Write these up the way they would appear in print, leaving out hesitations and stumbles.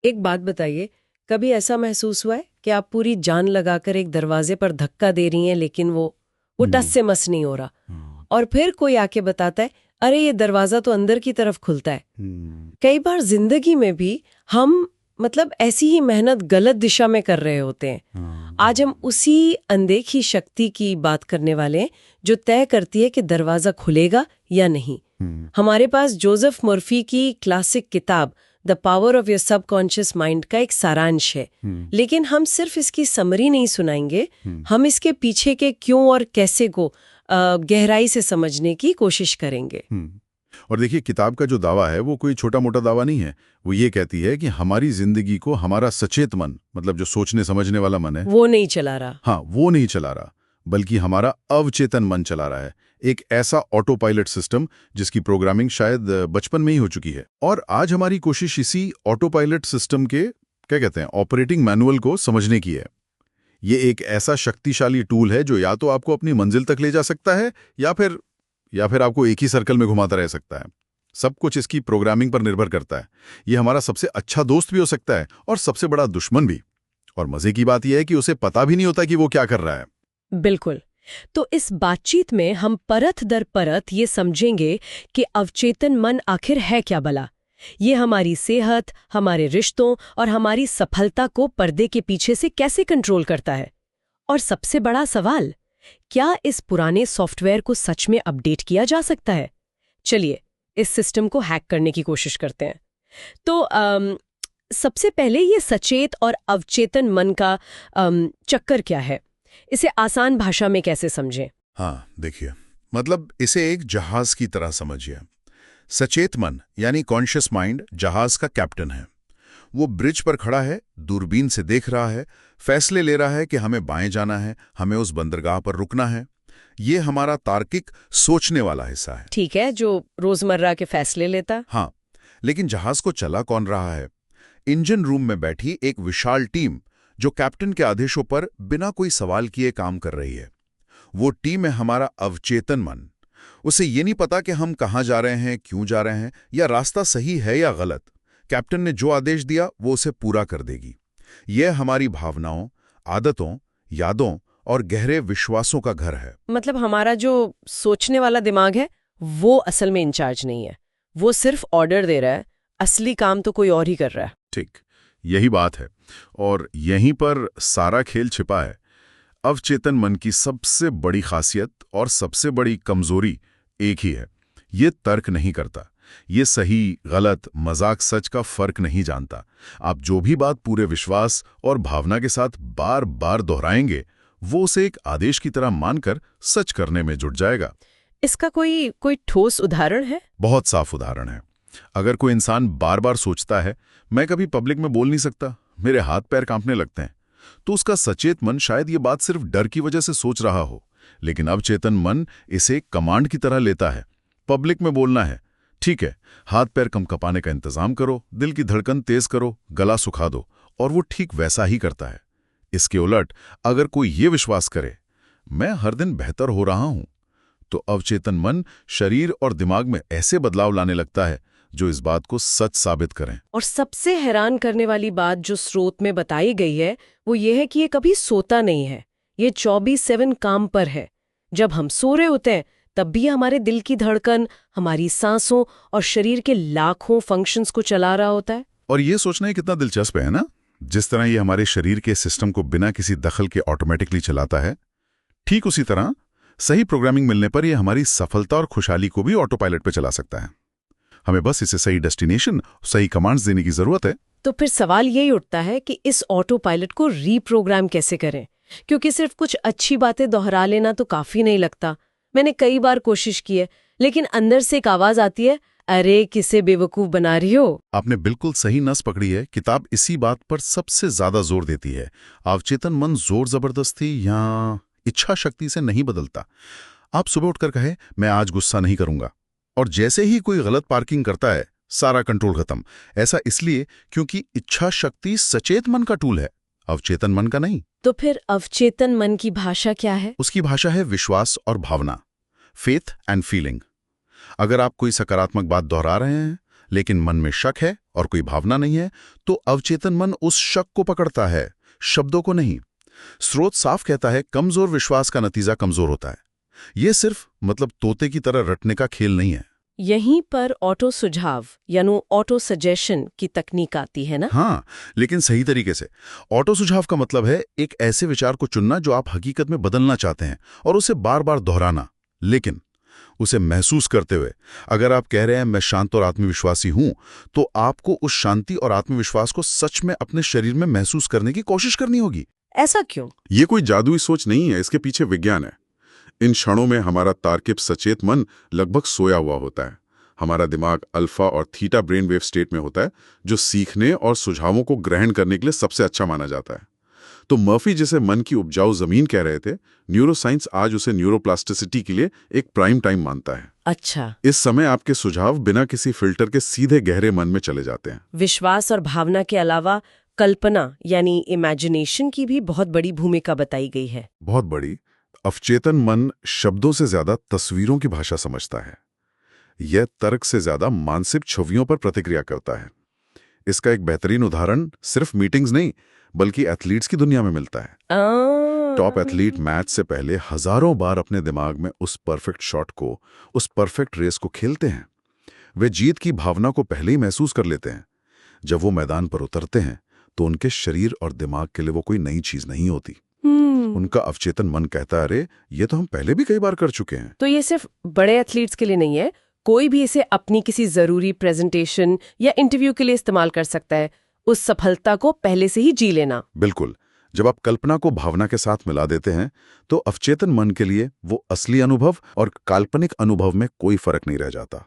एक बात बताइए, कभी ऐसा महसूस हुआ है कि आप पूरी जान लगाकर एक दरवाजे पर धक्का दे रही हैं लेकिन वो टस हम्म। से मस नहीं हो रहा, हम्म। और फिर कोई आके बताता है अरे ये दरवाजा तो अंदर की तरफ खुलता है। हम्म। कई बार जिंदगी में भी हम ऐसी ही मेहनत गलत दिशा में कर रहे होते हैं। हाँ। आज हम उसी अनदेखी शक्ति की बात करने वाले हैं जो तय करती है कि दरवाजा खुलेगा या नहीं। हम्म। हमारे पास जोसेफ मर्फी की क्लासिक किताब the power of your subconscious mind का एक सारांश है, हम्म। लेकिन हम सिर्फ इसकी समरी नहीं सुनाएंगे। हम्म। हम इसके पीछे के क्यों और कैसे को गहराई से समझने की कोशिश करेंगे। और देखिए, किताब का जो दावा है वो कोई छोटा मोटा दावा नहीं है। वो ये कहती है कि हमारी जिंदगी को हमारा सचेत मन, मतलब जो सोचने समझने वाला मन है, वो नहीं चला रहा। हाँ, वो नहीं चला रहा, बल्कि हमारा अवचेतन मन चला रहा है। एक ऐसा ऑटो पायलट सिस्टम जिसकी प्रोग्रामिंग शायद बचपन में ही हो चुकी है। और आज हमारी कोशिश इसी ऑटो पायलट सिस्टम के, क्या कहते हैं, ऑपरेटिंग मैनुअल को समझने की है। ये एक ऐसा शक्तिशाली टूल है जो या तो आपको अपनी मंजिल तक ले जा सकता है या फिर आपको एक ही सर्कल में घुमाता रह सकता है। सब कुछ इसकी प्रोग्रामिंग पर निर्भर करता है। ये हमारा सबसे अच्छा दोस्त भी हो सकता है और सबसे बड़ा दुश्मन भी। और मजे की बात यह है कि उसे पता भी नहीं होता कि वो क्या कर रहा है। बिल्कुल। तो इस बातचीत में हम परत दर परत ये समझेंगे कि अवचेतन मन आखिर है क्या भला। ये हमारी सेहत, हमारे रिश्तों और हमारी सफलता को पर्दे के पीछे से कैसे कंट्रोल करता है। और सबसे बड़ा सवाल, क्या इस पुराने सॉफ्टवेयर को सच में अपडेट किया जा सकता है? चलिए इस सिस्टम को हैक करने की कोशिश करते हैं। तो सबसे पहले ये सचेत और अवचेतन मन का चक्कर क्या है, इसे आसान भाषा में कैसे समझें? हाँ, देखिए, मतलब इसे एक जहाज की तरह समझिए। सचेत मन यानी कॉन्शियस माइंड जहाज का कैप्टन है। वो ब्रिज पर खड़ा है, दूरबीन से देख रहा है, फैसले ले रहा है कि हमें बाएं जाना है, हमें उस बंदरगाह पर रुकना है। ये हमारा तार्किक सोचने वाला हिस्सा है। ठीक है, जो रोजमर्रा के फैसले लेता। हाँ, लेकिन जहाज को चला कौन रहा है? इंजन रूम में बैठी एक विशाल टीम जो कैप्टन के आदेशों पर बिना कोई सवाल किए काम कर रही है। वो टीम है हमारा अवचेतन मन। उसे ये नहीं पता कि हम कहाँ जा रहे हैं, क्यों जा रहे हैं, या रास्ता सही है या गलत। कैप्टन ने जो आदेश दिया वो उसे पूरा कर देगी। यह हमारी भावनाओं, आदतों, यादों और गहरे विश्वासों का घर है। मतलब हमारा जो सोचने वाला दिमाग है वो असल में इंचार्ज नहीं है, वो सिर्फ ऑर्डर दे रहा है, असली काम तो कोई और ही कर रहा है। ठीक, यही बात है। और यहीं पर सारा खेल छिपा है। अवचेतन मन की सबसे बड़ी खासियत और सबसे बड़ी कमजोरी एक ही है, ये तर्क नहीं करता। ये सही, गलत, मजाक, सच का फर्क नहीं जानता। आप जो भी बात पूरे विश्वास और भावना के साथ बार बार दोहराएंगे, वो उसे एक आदेश की तरह मानकर सच करने में जुट जाएगा। इसका कोई ठोस उदाहरण है? बहुत साफ उदाहरण है। अगर कोई इंसान बार बार सोचता है, मैं कभी पब्लिक में बोल नहीं सकता, मेरे हाथ पैर कांपने लगते हैं, तो उसका सचेत मन शायद ये बात सिर्फ डर की वजह से सोच रहा हो। लेकिन अवचेतन मन इसे कमांड की तरह लेता है। पब्लिक में बोलना है, ठीक है, हाथ पैर कंपकाने का इंतजाम करो, दिल की धड़कन तेज करो, गला सुखा दो, और वो ठीक वैसा ही करता है। इसके उलट अगर कोई ये विश्वास करे, मैं हर दिन बेहतर हो रहा हूं, तो अवचेतन मन शरीर और दिमाग में ऐसे बदलाव लाने लगता है जो इस बात को सच साबित करें। और सबसे हैरान करने वाली बात जो स्रोत में बताई गई है वो ये है कि ये कभी सोता नहीं है, ये 24/7 काम पर है। जब हम सो रहे होते हैं तब भी हमारे दिल की धड़कन, हमारी सांसों और शरीर के लाखों फंक्शंस को चला रहा होता है। और ये सोचना ही कितना दिलचस्प है ना, जिस तरह ये हमारे शरीर के सिस्टम को बिना किसी दखल के ऑटोमेटिकली चलाता है, ठीक उसी तरह सही प्रोग्रामिंग मिलने पर यह हमारी सफलता और खुशहाली को भी ऑटो पायलट पे चला सकता है। हमें बस इसे सही डेस्टिनेशन, सही कमांड्स देने की जरूरत है। तो फिर सवाल यही उठता है कि इस ऑटो पायलट को रीप्रोग्राम कैसे करें, क्योंकि सिर्फ कुछ अच्छी बातें दोहरा लेना तो काफी नहीं लगता। मैंने कई बार कोशिश की है, लेकिन अंदर से एक आवाज आती है, अरे किसे बेवकूफ बना रही हो। आपने बिल्कुल सही नस पकड़ी है। किताब इसी बात पर सबसे ज्यादा जोर देती है। अवचेतन मन जोर जबरदस्ती या इच्छा शक्ति से नहीं बदलता। आप सुबह उठकर कहे, मैं आज गुस्सा नहीं करूंगा, और जैसे ही कोई गलत पार्किंग करता है, सारा कंट्रोल खत्म। ऐसा इसलिए क्योंकि इच्छा शक्ति सचेत मन का टूल है, अवचेतन मन का नहीं। तो फिर अवचेतन मन की भाषा क्या है? उसकी भाषा है विश्वास और भावना, फेथ एंड फीलिंग। अगर आप कोई सकारात्मक बात दोहरा रहे हैं, लेकिन मन में शक है और कोई भावना नहीं है, तो अवचेतन मन उस शक को पकड़ता है, शब्दों को नहीं। स्रोत साफ कहता है, कमजोर विश्वास का नतीजा कमजोर होता है। यह सिर्फ तोते की तरह रटने का खेल नहीं है। यहीं पर ऑटो सुझाव यानी ऑटो सजेशन की तकनीक आती है ना? हाँ, लेकिन सही तरीके से। ऑटो सुझाव का मतलब है एक ऐसे विचार को चुनना जो आप हकीकत में बदलना चाहते हैं और उसे बार बार दोहराना, लेकिन उसे महसूस करते हुए। अगर आप कह रहे हैं मैं शांत और आत्मविश्वासी हूं, तो आपको उस शांति और आत्मविश्वास को सच में अपने शरीर में महसूस करने की कोशिश करनी होगी। ऐसा क्यों? ये कोई जादुई सोच नहीं है, इसके पीछे विज्ञान है। इन क्षणों में हमारा तार्किक सचेत मन लगभग सोया हुआ होता है। हमारा दिमाग अल्फा और थीटा ब्रेन वेव स्टेट में होता है, जो सीखने और सुझावों को ग्रहण करने के लिए सबसे अच्छा माना जाता है। तो मर्फी जिसे मन की उपजाऊ जमीन कह रहे थे, न्यूरोसाइंस आज उसे न्यूरोप्लास्टिसिटी के लिए एक प्राइम टाइम मानता है। अच्छा। इस समय आपके सुझाव बिना किसी फिल्टर के सीधे गहरे मन में चले जाते हैं। विश्वास और भावना के अलावा कल्पना यानी इमेजिनेशन की भी बहुत बड़ी भूमिका बताई गई है। बहुत बड़ी। अवचेतन मन शब्दों से ज्यादा तस्वीरों की भाषा समझता है। यह तर्क से ज्यादा मानसिक छवियों पर प्रतिक्रिया करता है। इसका एक बेहतरीन उदाहरण सिर्फ मीटिंग्स नहीं, बल्कि एथलीट्स की दुनिया में मिलता है। टॉप एथलीट मैच से पहले हजारों बार अपने दिमाग में उस परफेक्ट शॉट को, उस परफेक्ट रेस को खेलते हैं। वे जीत की भावना को पहले ही महसूस कर लेते हैं। जब वो मैदान पर उतरते हैं तो उनके शरीर और दिमाग के लिए वो कोई नई चीज नहीं होती। उनका अवचेतन मन कहता है, अरे ये तो हम पहले भी कई बार कर चुके हैं। तो ये सिर्फ बड़े एथलीट्स के लिए नहीं है, कोई भी इसे अपनी किसी जरूरी प्रेजेंटेशन या इंटरव्यू के लिए इस्तेमाल कर सकता है। उस सफलता को पहले से ही जी लेना। बिल्कुल। जब आप कल्पना को भावना के साथ मिला देते हैं तो अवचेतन मन के लिए वो असली अनुभव और काल्पनिक अनुभव में कोई फर्क नहीं रह जाता।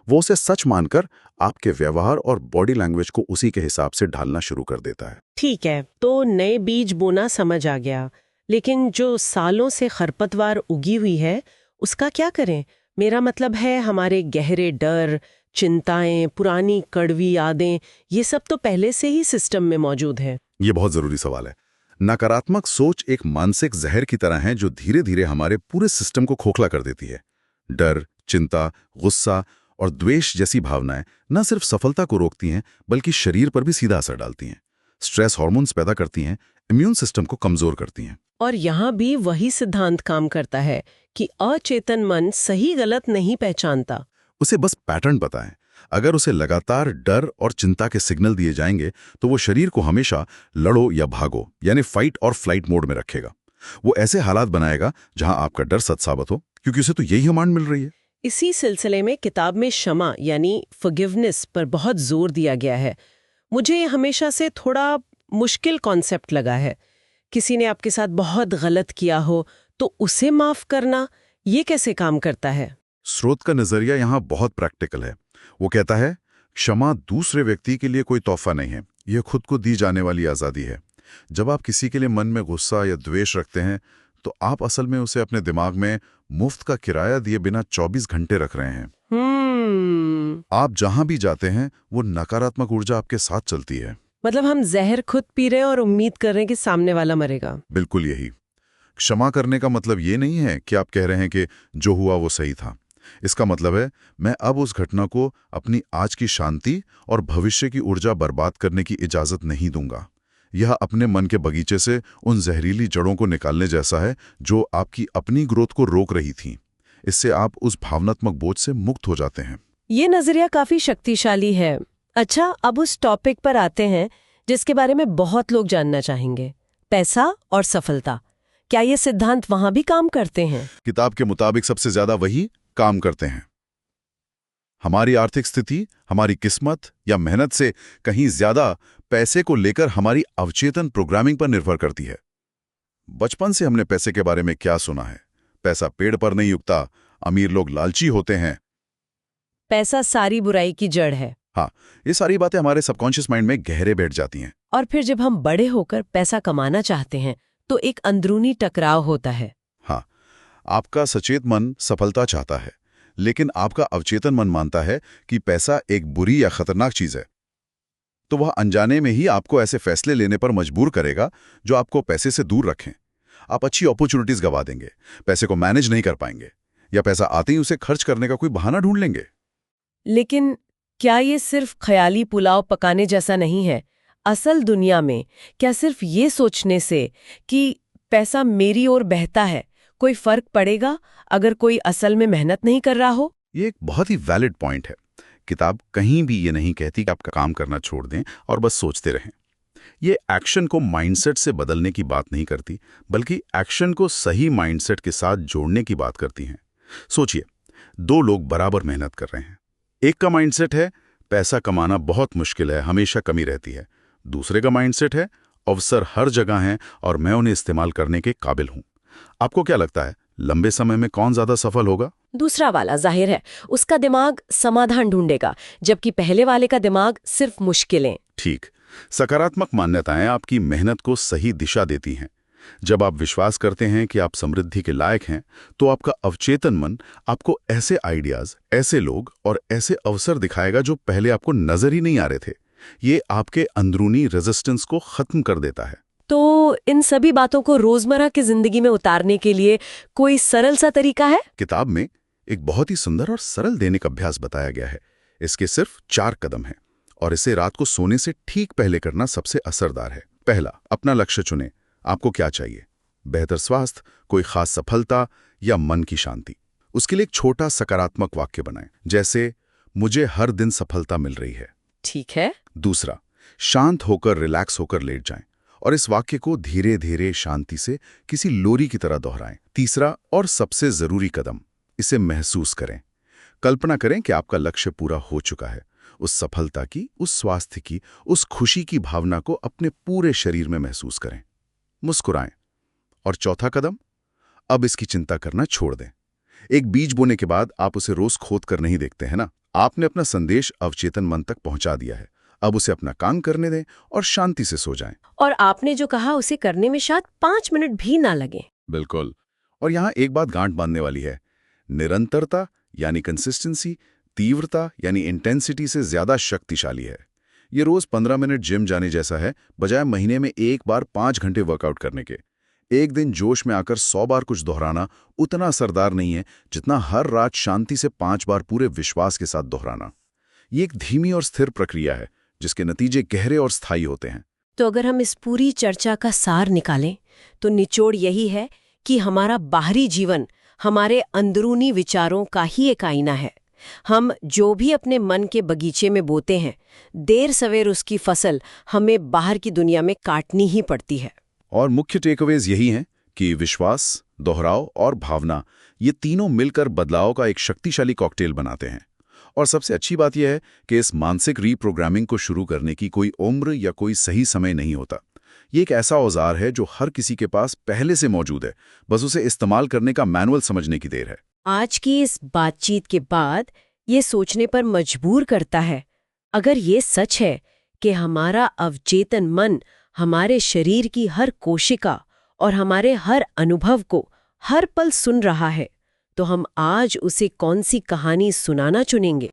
वो उसे सच मानकर आपके व्यवहार और बॉडी लैंग्वेज को उसी के हिसाब से ढालना शुरू कर देता है। ठीक है, तो नए बीज बोना समझ आ गया, लेकिन जो सालों से खरपतवार उगी हुई है उसका क्या करें? मेरा मतलब है हमारे गहरे डर, चिंताएं, पुरानी कड़वी यादें, ये सब तो पहले से ही सिस्टम में मौजूद है। ये बहुत जरूरी सवाल है। नकारात्मक सोच एक मानसिक जहर की तरह है जो धीरे धीरे हमारे पूरे सिस्टम को खोखला कर देती है। डर, चिंता, गुस्सा और द्वेष जैसी भावनाएं न सिर्फ सफलता को रोकती हैं, बल्कि शरीर पर भी सीधा असर डालती हैं। स्ट्रेस हार्मोन्स पैदा करती हैं, इम्यून सिस्टम को कमजोर करती हैं। और यहाँ भी वही सिद्धांत काम करता है कि अचेतन मन सही गलत नहीं पहचानता। उसे बस पैटर्न पता है। अगर उसे लगातार डर और चिंता के सिग्नल दिए जाएंगे तो वो शरीर को हमेशा लड़ो या भागो यानी फाइट और फ्लाइट मोड में रखेगा। वो ऐसे हालात बनाएगा जहां आपका डर सच साबित हो, क्योंकि उसे तो यही कमांड मिल रही है। इसी सिलसिले में किताब में क्षमा यानी फॉरगिवनेस पर बहुत जोर दिया गया है। मुझे ये हमेशा से थोड़ा मुश्किल कॉन्सेप्ट लगा है। किसी ने आपके साथ बहुत गलत किया हो तो उसे माफ करना, ये कैसे काम करता है? स्रोत का नजरिया यहाँ बहुत प्रैक्टिकल है। वो कहता है, क्षमा दूसरे व्यक्ति के लिए कोई तोहफा नहीं है, यह खुद को दी जाने वाली आज़ादी है। जब आप किसी के लिए मन में गुस्सा या द्वेष रखते हैं तो आप असल में उसे अपने दिमाग में मुफ्त का किराया दिए बिना 24 घंटे रख रहे हैं। आप जहां भी जाते हैं वो नकारात्मक ऊर्जा आपके साथ चलती है। मतलब हम जहर खुद पी रहे हैं और उम्मीद कर रहे हैं कि सामने वाला मरेगा। बिल्कुल यही। क्षमा करने का मतलब ये नहीं है कि आप कह रहे हैं कि जो हुआ वो सही था। इसका मतलब है, मैं अब उस घटना को अपनी आज की शांति और भविष्य की ऊर्जा बर्बाद करने की इजाजत नहीं दूंगा। यह अपने मन के बगीचे से उन जहरीली जड़ों को निकालने जैसा है जो आपकी अपनी ग्रोथ को रोक रही थीं। इससे आप उस भावनात्मक बोझ से मुक्त हो जाते हैं। ये नजरिया काफी शक्तिशाली है। अच्छा, अब उस टॉपिक पर आते हैं जिसके बारे में बहुत लोग जानना चाहेंगे, पैसा और सफलता। क्या ये सिद्धांत वहां भी काम करते हैं? किताब के मुताबिक सबसे ज्यादा वही काम करते हैं। हमारी आर्थिक स्थिति, हमारी किस्मत या मेहनत से कहीं ज्यादा पैसे को लेकर हमारी अवचेतन प्रोग्रामिंग पर निर्भर करती है। बचपन से हमने पैसे के बारे में क्या सुना है? पैसा पेड़ पर नहीं उगता, अमीर लोग लालची होते हैं, पैसा सारी बुराई की जड़ है। हाँ, ये सारी बातें हमारे सबकॉन्शियस माइंड में गहरे बैठ जाती हैं। और फिर जब हम बड़े होकर पैसा कमाना चाहते हैं तो एक अंदरूनी टकराव होता है। हाँ, आपका सचेत मन सफलता चाहता है, लेकिन आपका अवचेतन मन मानता है कि पैसा एक बुरी या खतरनाक चीज है। तो वह अनजाने में ही आपको ऐसे फैसले लेने पर मजबूर करेगा जो आपको पैसे से दूर रखें। आप अच्छी अपॉर्चुनिटीज गवा देंगे, पैसे को मैनेज नहीं कर पाएंगे, या पैसा आते ही उसे खर्च करने का कोई बहाना ढूंढ लेंगे। लेकिन क्या ये सिर्फ ख्याली पुलाव पकाने जैसा नहीं है? असल दुनिया में क्या सिर्फ ये सोचने से कि पैसा मेरी ओर बहता है कोई फर्क पड़ेगा अगर कोई असल में मेहनत नहीं कर रहा हो? ये एक बहुत ही वैलिड पॉइंट है। किताब कहीं भी ये नहीं कहती कि आप काम करना छोड़ दें और बस सोचते रहें। ये एक्शन को माइंडसेट से बदलने की बात नहीं करती, बल्कि एक्शन को सही माइंडसेट के साथ जोड़ने की बात करती हैं। सोचिए, दो लोग बराबर मेहनत कर रहे हैं। एक का माइंडसेट है पैसा कमाना बहुत मुश्किल है, हमेशा कमी रहती है। दूसरे का माइंडसेट है अवसर हर जगह हैं और मैं उन्हें इस्तेमाल करने के काबिल हूं। आपको क्या लगता है लंबे समय में कौन ज्यादा सफल होगा? दूसरा वाला, जाहिर है उसका दिमाग समाधान ढूंढेगा, जबकि पहले वाले का दिमाग सिर्फ मुश्किलें। ठीक, सकारात्मक मान्यताएं आपकी मेहनत को सही दिशा देती हैं। जब आप विश्वास करते हैं कि आप समृद्धि के लायक हैं, तो आपका अवचेतन मन आपको ऐसे आइडियाज, ऐसे लोग और ऐसे अवसर दिखाएगा जो पहले आपको नजर ही नहीं आ रहे थे। ये आपके अंदरूनी रेजिस्टेंस को खत्म कर देता है। तो इन सभी बातों को रोजमर्रा की जिंदगी में उतारने के लिए कोई सरल सा तरीका है? किताब में एक बहुत ही सुंदर और सरल दैनिक अभ्यास बताया गया है। इसके सिर्फ 4 कदम हैं और इसे रात को सोने से ठीक पहले करना सबसे असरदार है। पहला, अपना लक्ष्य चुनें। आपको क्या चाहिए? बेहतर स्वास्थ्य, कोई खास सफलता या मन की शांति? उसके लिए एक छोटा सकारात्मक वाक्य बनाएं, जैसे मुझे हर दिन सफलता मिल रही है। ठीक है। दूसरा, शांत होकर रिलैक्स होकर लेट जाएं और इस वाक्य को धीरे धीरे शांति से किसी लोरी की तरह दोहराएं। तीसरा और सबसे जरूरी कदम, इसे महसूस करें। कल्पना करें कि आपका लक्ष्य पूरा हो चुका है। उस सफलता की, उस स्वास्थ्य की, उस खुशी की भावना को अपने पूरे शरीर में महसूस करें। मुस्कुराएं। और चौथा कदम, अब इसकी चिंता करना छोड़ दें। एक बीज बोने के बाद आप उसे रोज खोद कर नहीं देखते हैं ना। आपने अपना संदेश अवचेतन मन तक पहुंचा दिया है। अब उसे अपना काम करने दें और शांति से सो जाएं। और आपने जो कहा उसे करने में शायद 5 मिनट भी ना लगे। बिल्कुल। और यहां एक बात गांठ बांधने वाली है, निरंतरता यानी कंसिस्टेंसी, तीव्रता यानी इंटेंसिटी से ज्यादा शक्तिशाली है। ये रोज 15 मिनट जिम जाने जैसा है, बजाय महीने में एक बार 5 घंटे वर्कआउट करने के। एक दिन जोश में आकर 100 बार कुछ दोहराना उतना असरदार नहीं है जितना हर रात शांति से 5 बार पूरे विश्वास के साथ दोहराना। ये एक धीमी और स्थिर प्रक्रिया है जिसके नतीजे गहरे और स्थायी होते हैं। तो अगर हम इस पूरी चर्चा का सार निकालें तो निचोड़ यही है कि हमारा बाहरी जीवन हमारे अंदरूनी विचारों का ही एक आईना है। हम जो भी अपने मन के बगीचे में बोते हैं, देर सवेर उसकी फसल हमें बाहर की दुनिया में काटनी ही पड़ती है। और मुख्य टेकअवेज यही हैं कि विश्वास, दोहराव और भावना, ये तीनों मिलकर बदलाव का एक शक्तिशाली कॉकटेल बनाते हैं। और सबसे अच्छी बात यह है कि इस मानसिक रीप्रोग्रामिंग को शुरू करने की कोई उम्र या कोई सही समय नहीं होता। ये एक ऐसा औजार है जो हर किसी के पास पहले से मौजूद है, बस उसे इस्तेमाल करने का मैनुअल समझने की देर है। आज की इस बातचीत के बाद ये सोचने पर मजबूर करता है, अगर ये सच है कि हमारा अवचेतन मन हमारे शरीर की हर कोशिका और हमारे हर अनुभव को हर पल सुन रहा है, तो हम आज उसे कौन सी कहानी सुनाना चुनेंगे?